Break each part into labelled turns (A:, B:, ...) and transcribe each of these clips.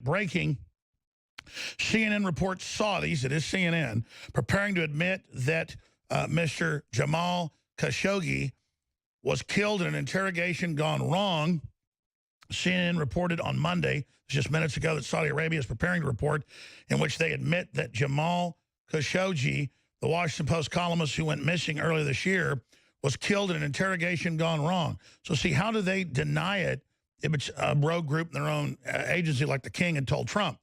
A: Breaking, CNN reports Saudis, it is CNN, preparing to admit that Mr. Jamal Khashoggi was killed in an interrogation gone wrong. CNN reported on Monday, just minutes ago, that Saudi Arabia is preparing to report in which they admit that Jamal Khashoggi, the Washington Post columnist who went missing earlier this year, was killed in an interrogation gone wrong. So see, how do they deny it if it's a rogue group in their own agency like the king had told Trump?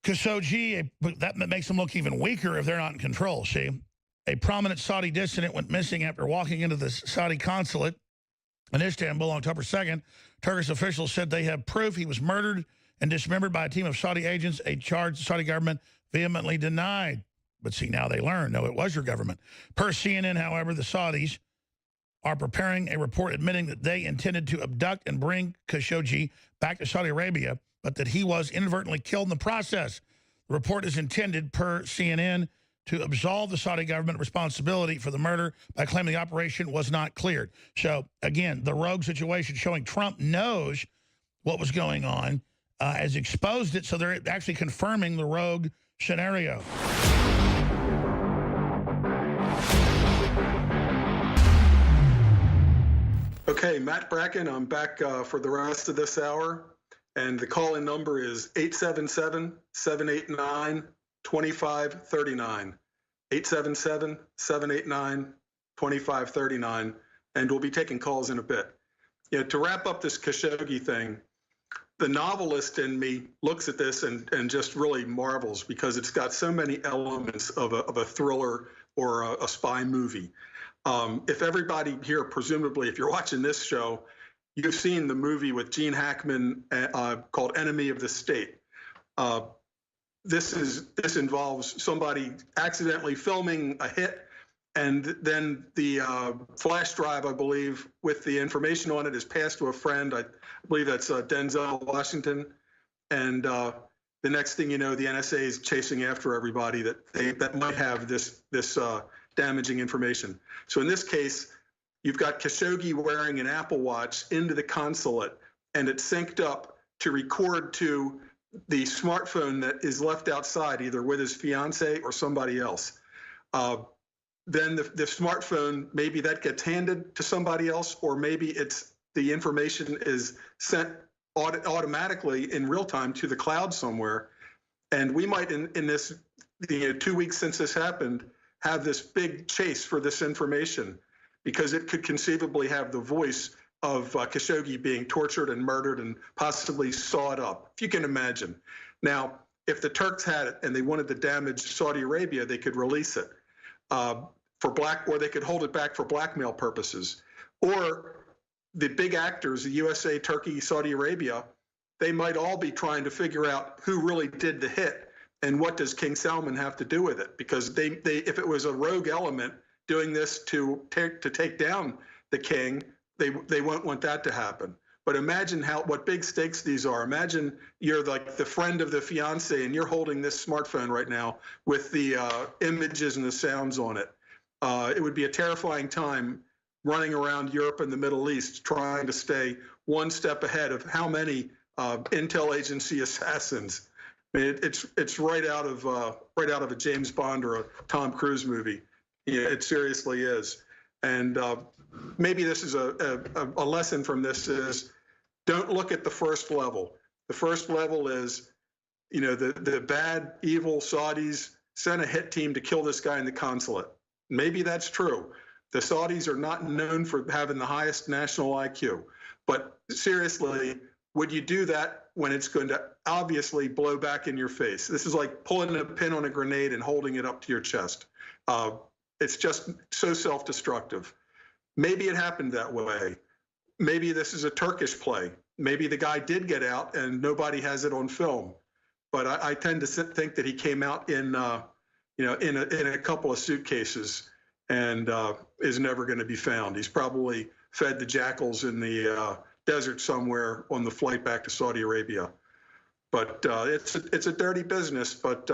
A: Khashoggi, that makes them look even weaker if they're not in control, see? A prominent Saudi dissident went missing after walking into the Saudi consulate in Istanbul on October 2nd. Turkish officials said they have proof he was murdered and dismembered by a team of Saudi agents, a charge the Saudi government vehemently denied. But see, now they learn, no, it was your government. Per CNN, however, the Saudis are preparing a report admitting that they intended to abduct and bring Khashoggi back to Saudi Arabia, but that he was inadvertently killed in the process. The report is intended, per CNN, to absolve the Saudi government responsibility for the murder by claiming the operation was not cleared. So, again, the rogue situation showing Trump knows what was going on, has exposed it, so they're actually confirming the rogue scenario.
B: Okay, Matt Bracken, I'm back for the rest of this hour. And the call-in number is 877-789-2539. 877-789-2539. And we'll be taking calls in a bit. You know, to wrap up this Khashoggi thing, the novelist in me looks at this and just really marvels because it's got so many elements of a thriller or a spy movie. If everybody here, presumably, if you're watching this show, you've seen the movie with Gene Hackman called Enemy of the State. This involves somebody accidentally filming a hit, and then the flash drive, I believe, with the information on it is passed to a friend. I believe that's Denzel Washington. And the next thing you know, the NSA is chasing after everybody that might have this damaging information. So in this case, you've got Khashoggi wearing an Apple Watch into the consulate, and it's synced up to record to the smartphone that is left outside, either with his fiance or somebody else. Then the smartphone, maybe that gets handed to somebody else, or maybe the information is sent automatically in real time to the cloud somewhere. And we might, in this 2 weeks since this happened, have this big chase for this information, because it could conceivably have the voice of Khashoggi being tortured and murdered and possibly sawed up, if you can imagine. Now, if the Turks had it and they wanted to damage Saudi Arabia, they could release it or they could hold it back for blackmail purposes. Or the big actors, the USA, Turkey, Saudi Arabia, they might all be trying to figure out who really did the hit and what does King Salman have to do with it, because if it was a rogue element doing this to take down the king, they won't want that to happen. But imagine what big stakes these are. Imagine you're like the friend of the fiance and you're holding this smartphone right now with the images and the sounds on it. It would be a terrifying time running around Europe and the Middle East trying to stay one step ahead of how many intel agency assassins. I mean, it's right out of a James Bond or a Tom Cruise movie. Yeah, it seriously is. And maybe this is a lesson from this is don't look at the first level. The first level is, the bad, evil Saudis sent a hit team to kill this guy in the consulate. Maybe that's true. The Saudis are not known for having the highest national IQ. But seriously, would you do that when it's going to obviously blow back in your face? This is like pulling a pin on a grenade and holding it up to your chest. It's just so self-destructive. Maybe it happened that way. Maybe this is a Turkish play. Maybe the guy did get out and nobody has it on film. But I tend to think that he came out in a couple of suitcases and is never going to be found. He's probably fed the jackals in the desert somewhere on the flight back to Saudi Arabia. But it's a dirty business, but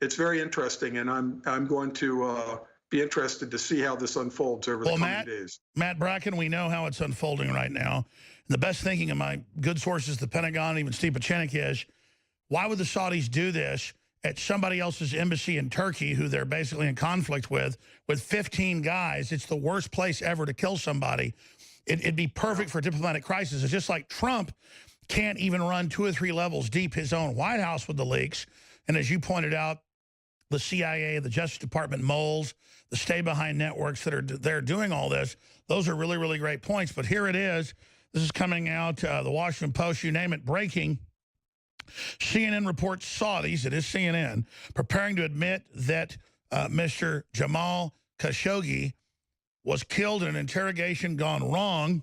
B: it's very interesting, and I'm going to be interested to see how this unfolds over the coming days.
A: Matt Bracken, we know how it's unfolding right now. And the best thinking of my good sources, the Pentagon, even Steve Pachenik, is why would the Saudis do this at somebody else's embassy in Turkey, who they're basically in conflict with 15 guys? It's the worst place ever to kill somebody. It'd be perfect for a diplomatic crisis. It's just like Trump can't even run 2 or 3 levels deep his own White House with the leaks. And as you pointed out, the CIA, the Justice Department moles, the stay-behind networks that are they're doing all this, those are really, really great points. But here it is. This is coming out, the Washington Post, you name it, breaking. CNN reports Saudis, it is CNN, preparing to admit that Mr. Jamal Khashoggi was killed in an interrogation gone wrong.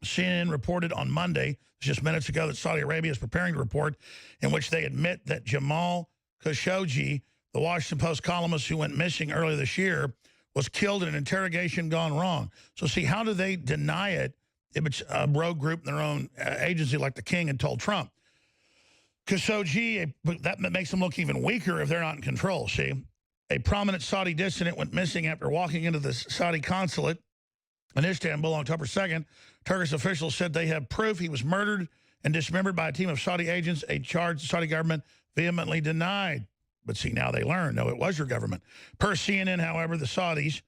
A: CNN reported on Monday, just minutes ago, that Saudi Arabia is preparing to report in which they admit that Jamal Khashoggi, the Washington Post columnist who went missing earlier this year, was killed in an interrogation gone wrong. So see, how do they deny it if it's a rogue group in their own agency like the King had told Trump? Khashoggi, that makes them look even weaker if they're not in control, see? A prominent Saudi dissident went missing after walking into the Saudi consulate in Istanbul on October 2nd. Turkish officials said they have proof he was murdered and dismembered by a team of Saudi agents, a charge the Saudi government vehemently denied. But see, now they learn, no, it was your government. Per CNN, however, the Saudis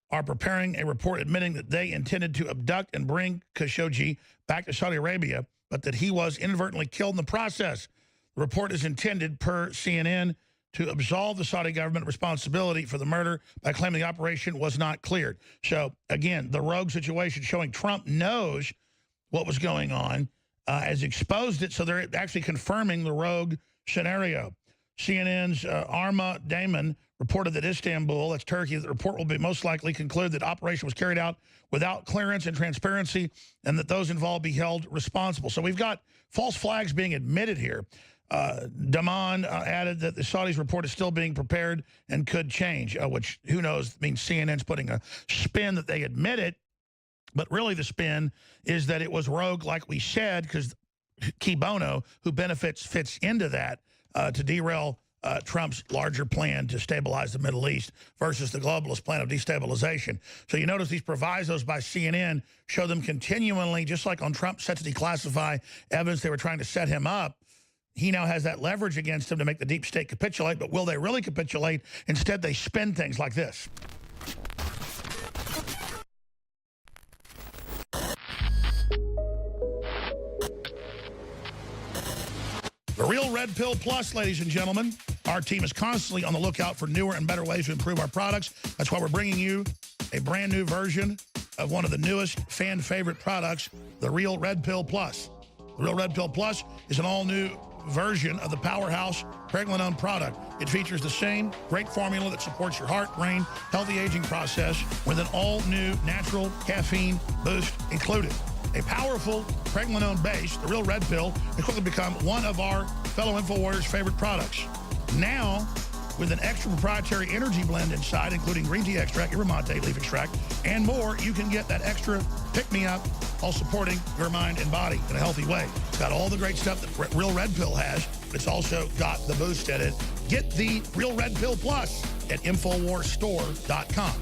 A: are preparing a report admitting that they intended to abduct and bring Khashoggi back to Saudi Arabia, but that he was inadvertently killed in the process. The report is intended, per CNN, to absolve the Saudi government responsibility for the murder by claiming the operation was not cleared. So, again, the rogue situation showing Trump knows what was going on, has exposed it, so they're actually confirming the rogue scenario. CNN's Arma Damon reported that Istanbul, that's Turkey, the report will be most likely conclude that operation was carried out without clearance and transparency and that those involved be held responsible. So we've got false flags being admitted here. Daman added that the Saudis report is still being prepared and could change, which, who knows, means CNN's putting a spin that they admit it, but really the spin is that it was rogue, like we said, because Key Bono, who fits into that, to derail Trump's larger plan to stabilize the Middle East versus the globalist plan of destabilization. So you notice these provisos by CNN show them continually, just like on Trump set to declassify evidence they were trying to set him up. He now has that leverage against him to make the deep state capitulate, but will they really capitulate? Instead, they spin things like this. The Real Red Pill Plus, ladies and gentlemen. Our team is constantly on the lookout for newer and better ways to improve our products. That's why we're bringing you a brand new version of one of the newest fan favorite products, the Real Red Pill Plus. The Real Red Pill Plus is an all-new version of the powerhouse pregnenolone product. It features the same great formula that supports your heart, brain, healthy aging process with an all-new natural caffeine boost included. A powerful pregnenolone base, the Real Red Pill, has quickly become one of our fellow InfoWarriors' favorite products. Now, with an extra proprietary energy blend inside, including green tea extract, yerba mate leaf extract, and more, you can get that extra pick-me-up while supporting your mind and body in a healthy way. It's got all the great stuff that Real Red Pill has, but it's also got the boost in it. Get the Real Red Pill Plus at InfoWarsStore.com.